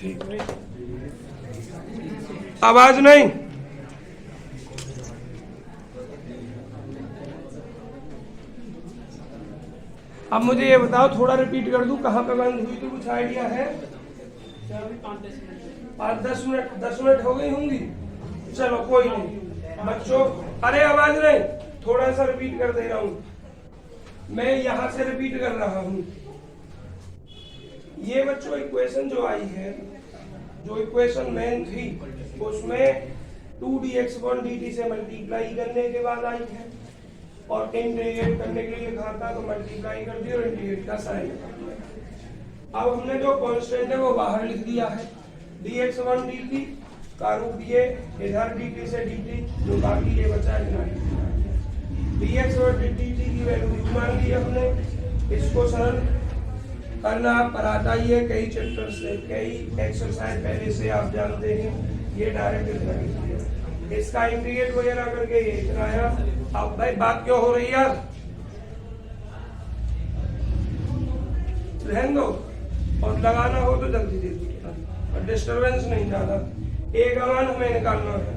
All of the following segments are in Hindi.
ठीक है, आवाज नहीं। अब मुझे ये बताओ, थोड़ा रिपीट कर दूं, कहाँ पे बंद हुई थी, कुछ आइडिया है? 5-10 मिनट हो गई होंगी। चलो कोई नहीं बच्चों, अरे आवाज नहीं, थोड़ा सा रिपीट कर दे रहा हूं, मैं यहां से रिपीट कर रहा हूं। ये बच्चों इक्वेशन जो आई है, जो इक्वेशन मेन थी, उसमें 2dx/dt से मल्टीप्लाई करने के बाद आई है, और इंटीग्रेट करने के लिए लिखा था तो मल्टीप्लाई कर दिया और इंटीग्रेट का साइन। अब हमने जो कांस्टेंट है वो बाहर लिख दिया है, dx/dt का रूप ये इधर dt से dt, जो बाकी ये बचा है dx/dt की वैल्यू मान ली हमने। इसको सरल करना पर आता ही है, कई चैप्टर से, कई एक्सरसाइज पहले से आप जानते हैं, ये डायरेक्ट इतना लिख, इसका इंटीग्रेट वगैरह करके ये इतना आया। अब भाई बात क्यों हो रही है, रहने दो, और लगाना हो तो जल्दी दे दो, और डिस्टरबेंस नहीं ज्यादा। एक अमान हमें निकालना है,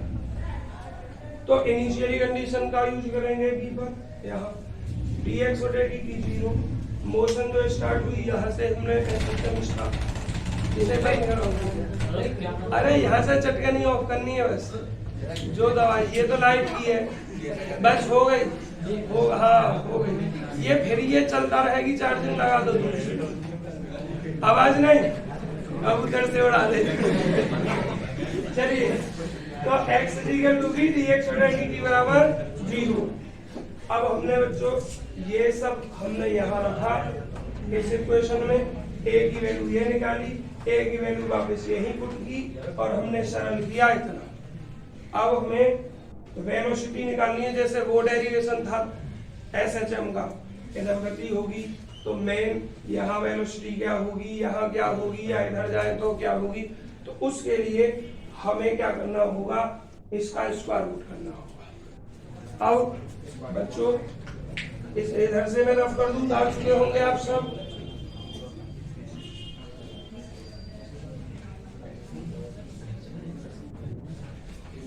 तो इनिशियली कंडीशन का यूज करेंगे बी पर, यहाँ dx/dt 0, मोशन जो स्टार्ट हुई यहाँ से हमने सिस्टम स्टार्ट, इसे कहीं अरे यहाँ से चटकनी ऑफ करनी है बस, जो दवाई, ये तो लाइट की है, बस हो गई, हो हाँ हो गई, ये फिर ये चलता रहेगी, चार्जिंग लगा दो तुम, आवाज नहीं, अब उधर से उड़ा दे। चलिए, तो x dx/dt बराबर 0। अब हमने बच्चों ये सब हमने यहाँ रखा इस इक्वेशन में, a की वैल्यू ये निकाली, a की वैल्यू वापस यही पुट की, और हमने सरल किया इतना। अब हमें वेलोसिटी निकालनी है, जैसे वो डेरिवेशन था SHM का, इधर गति होगी तो मेन यहाँ वेलोसिटी क्या होगी, यहाँ क्या होगी, या इधर जाए तो क्या होगी, तो उसके लिए हमें क्या करना होगा, इसका स्क्वायर रूट करना होगा। अब बच्चों इस इधर से मैं रफ कर दूं, आ चुके होंगे आप सब।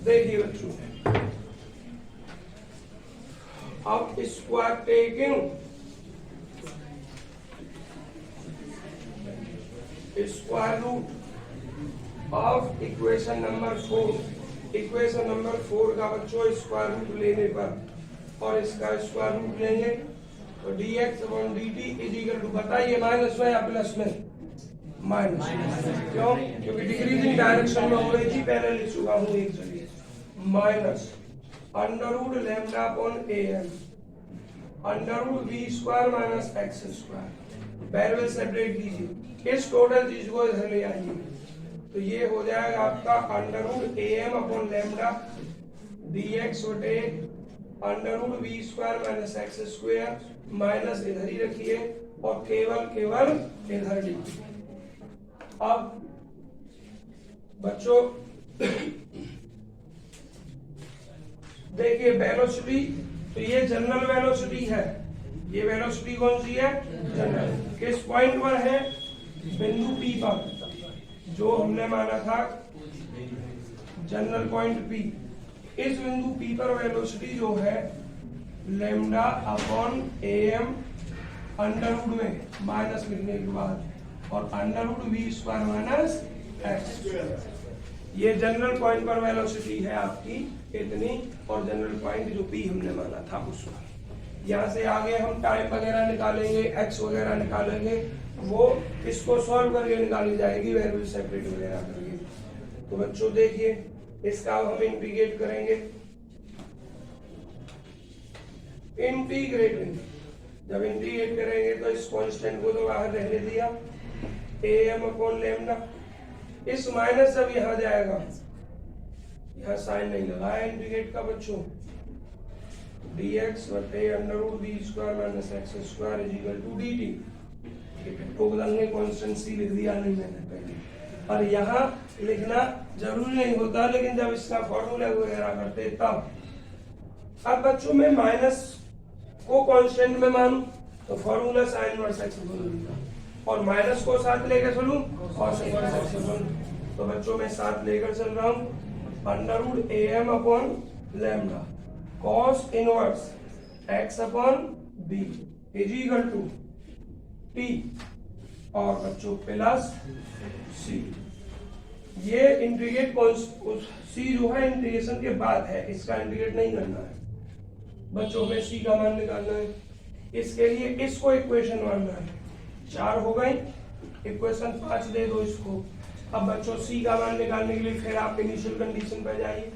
देखिए बच्चों, अब square taking square root of equation number 4, equation number 4 का बच्चों स्क्वायर रूट लेने पर, और इसका स्क्वायर रूट लेंगे तो dx/dt इज इक्वल टू, बताइए माइनस में या प्लस में, माइनस, क्यों, क्योंकि डिक्रीजिंग डायरेक्शन में हो रही थी, पहले लिख चुका हूं एक जगह, minus √λ/am √v² minus x², variable separate कीजिए, इस टोटल चीज को इधर ले आइए, तो ये हो जाएगा आपका √am/λ dx √v² minus x² minus इधर ही रखिए, और केवल इधर लिखिए। अब बच्चों देखिए वेलोसिटी, तो ये जनरल वेलोसिटी है, ये वेलोसिटी कौन सी है, जनरल, किस पॉइंट पर है, बिंदु P पर, जो हमने माना था जनरल पॉइंट P। इस बिंदु P पर वेलोसिटी जो है λ/am अंडर रूट में माइनस लिखने के बाद, और √v² माइनस x, ये जनरल पॉइंट पर वेलोसिटी है आपकी इतनी, और जनरल पॉइंट जो P हमने माना था उस पर। यहाँ से आगे हम टाइम वगैरह निकालेंगे, x वगैरह निकालेंगे, वो इसको सॉल्व करके निकाली जाएगी, वेरिएबल सेपरेट वगैरह करके। तो बच्चों देखिए, इसका हम इंटीग्रेट करेंगे, इंटीग्रेटिंग, जब इंटीग्रेट करेंगे तो इस कांस्टेंट को तो बाहर रहने दिया, am/λ, इस माइनस जब यहाँ जाएगा, यहाँ साइन नहीं लगाया इंटीग्रेट का बच्चों, dx √v² minus x² is equal to dt, तो बदलने कॉन्स्टेंसी लिख दिया नहीं मैंने पहले, और यहाँ लिखना जरूरी नहीं होता, लेकिन जब इसका फॉर्मूला वगैरह करते तब। अब बच्चों में माइनस को कांस्टेंट में मानूं तो फॉर्मूला साइन इनवर्स x बोलूंगा, और माइनस को साथ लेकर चलूं cos इनवर्स x अपन, तो बच्चों मैं साथ लेकर चल रहा हूं under root am upon lambda cos inverse x upon b is equal to t और बच्चों प्लस c। ये इंटीग्रेट c जो है इंटीग्रेशन के बाद है, इसका इंटीग्रेट नहीं करना है बच्चों में, c का मान निकालना है। इसके लिए इसको इक्वेशन मानना है, 4 हो गई, इक्वेशन 5 दे दो इसको। अब बच्चों c का मान निकालने के लिए फिर आप इनिशियल कंडीशन पर जाइए,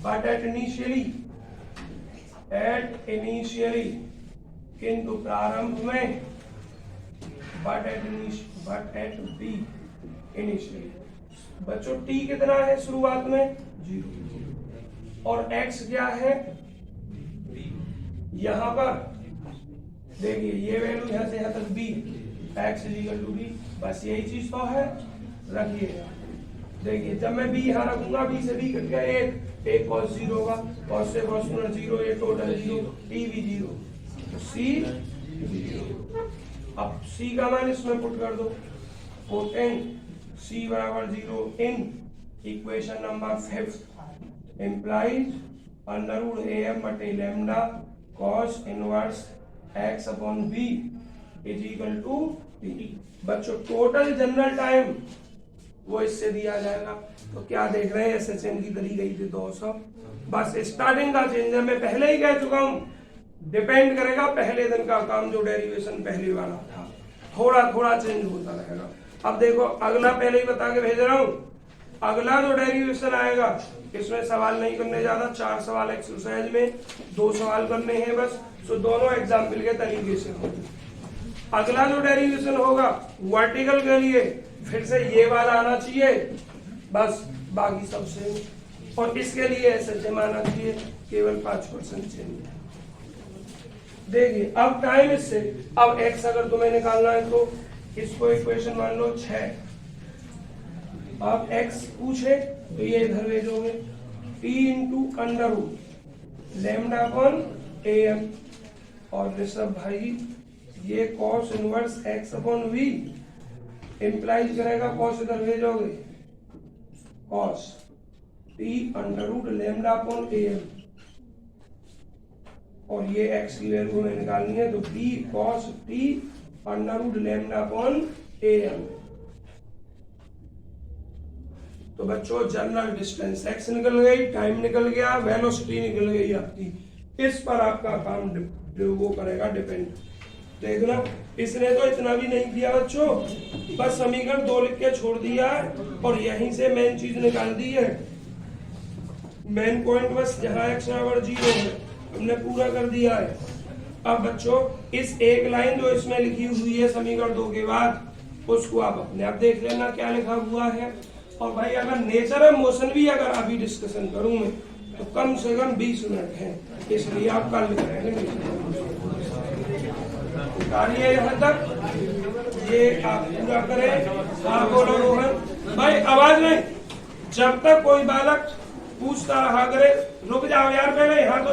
बट एट इनिशियली किंतु प्रारंभ में, बट एट बी इनिशियली। बच्चों t कितना है शुरुआत में 0 और x क्या है यहां पर, देखिए ये वैल्यू यहां से यहां तक b, x is equal to b, बस यही चीज तो है रखिएगा। देखिए जब मैं b यहां रखूंगा, b से b कट गया एक cos 0 होगा, cos से cos गुना 0, ये टोटल 0, t भी 0, तो c 0। अब c का मान इसमें पुट कर दो, पुटिंग c बराबर 0 in equation number 5 implies under root am बटे lambda cos inverse x upon b is equal to t। बच्चों टोटल जनरल टाइम वो इससे दिया जाएगा। तो क्या देख रहे हैं, SHM की दरी गई थी 200, बस स्टार्टिंग का चेंज है, मैं पहले ही कह चुका हूं, डिपेंड करेगा पहले दिन का काम, जो डेरिवेशन पहले वाला था थोड़ा थोड़ा चेंज होता रहेगा। अब देखो अगला पहले ही बता के भेज रहा हूं, अगला जो डेरिवेशन आएगा इसमें सवाल नहीं करने ज्यादा, 4 सवाल एक्सरसाइज में, 2 सवाल करने हैं बस, तो दोनों एग्जाम्पल के तरीके से होंगे। अगला जो डेरिवेशन होगा वर्टिकल के लिए फिर से ये वाला आना चाहिए, बस बाकी सब सेम, और इसके लिए SHM आना चाहिए, केवल 5% चेंज। देखिए अब टाइम इससे, अब x अगर तुम्हें निकालना है तो इसको इक्वेशन मान लो 6, अब x पूछे तो ये इधर भेजोगे t into under root lambda upon am, और ऋषभ भाई ये cos inverse x upon v implies करेगा, cos इधर भेजोगे cos t under root lambda upon am, और ये x की वैल्यू हमें निकालनी है, तो b cos t under root lambda upon am। तो बच्चों जनरल डिस्टेंस x निकल गई, टाइम निकल गया, वेलोसिटी निकल गई आपकी, इस पर आपका काम वो करेगा डिपेंड। देखना इसने तो इतना भी नहीं किया बच्चों, बस समीकरण 2 लिख के छोड़ दिया है और यहीं से मेन चीज निकाल दी है, मेन पॉइंट बस जहां x बराबर 0 है हमने पूरा कर दिया है। अब बच्चों इस एक लाइन जो इसमें लिखी हुई है समीकरण 2 के बाद, उसको आप अपने आप देख लेना क्या लिखा हुआ है। और भाई अगर नेचर ऑफ मोशन भी अगर अभी डिस्कशन करूं मैं तो कम से कम 20 मिनट है, इसलिए आप कल लिख रहे हैं कार्य यहाँ तक, ये आप पूरा करें। हाँ बोलो रोहन भाई, आवाज नहीं, जब तक कोई बालक पूछता रहा करे, रुक जाओ यार पहले यहाँ तो